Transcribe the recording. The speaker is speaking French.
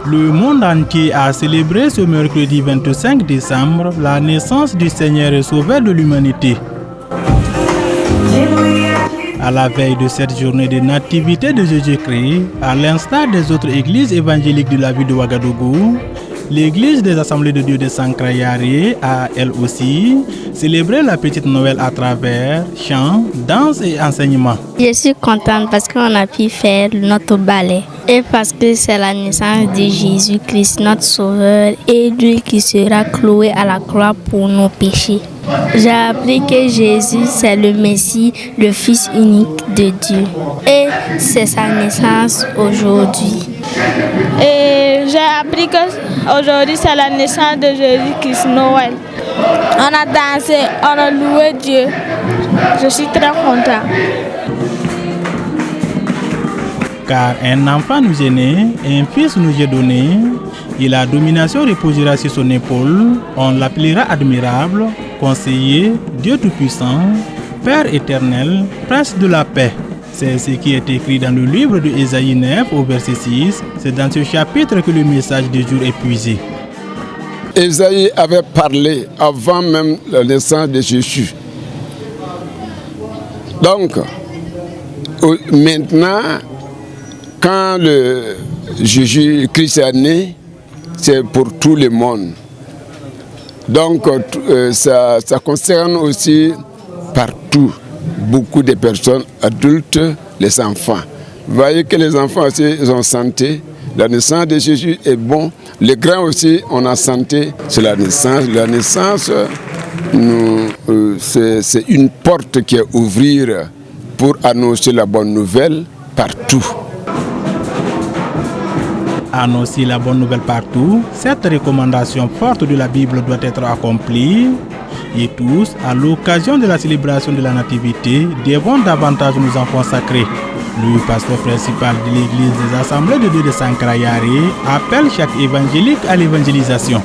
Le monde entier a célébré ce mercredi 25 décembre la naissance du Seigneur et Sauveur de l'humanité. À la veille de cette journée de nativité de Jésus-Christ, à l'instar des autres églises évangéliques de la ville de Ouagadougou, l'église des Assemblées de Dieu de Sankrayari a, elle aussi, célébré la petite Noël à travers chants, danses et enseignements. Je suis contente parce qu'on a pu faire notre ballet et parce que c'est la naissance de Jésus-Christ, notre Sauveur, et lui qui sera cloué à la croix pour nos péchés. J'ai appris que Jésus, c'est le Messie, le Fils unique de Dieu. Et c'est sa naissance aujourd'hui. Et j'ai appris qu'aujourd'hui, c'est la naissance de Jésus-Christ, Noël. On a dansé, on a loué Dieu. Je suis très content. Car un enfant nous est né, un fils nous est donné, et la domination reposera sur son épaule. On l'appellera admirable, conseiller, Dieu Tout-Puissant, Père éternel, Prince de la paix. C'est ce qui est écrit dans le livre de Ésaïe 9 au verset 6. C'est dans ce chapitre que le message du jour est puisé. Ésaïe avait parlé avant même la naissance de Jésus. Donc, maintenant, quand le Jésus-Christ est né, c'est pour tout le monde. Donc, ça concerne aussi partout beaucoup de personnes, adultes, les enfants. Vous voyez que les enfants aussi ils ont santé. La naissance de Jésus est bon. Les grands aussi, on a santé. C'est la naissance. La naissance, c'est une porte qui est ouverte pour annoncer la bonne nouvelle partout. Annoncer la bonne nouvelle partout, cette recommandation forte de la Bible doit être accomplie. Et tous, à l'occasion de la célébration de la Nativité, devons davantage nous en consacrer. Le pasteur principal de l'église des Assemblées de Dieu de Sankrayari appelle chaque évangélique à l'évangélisation.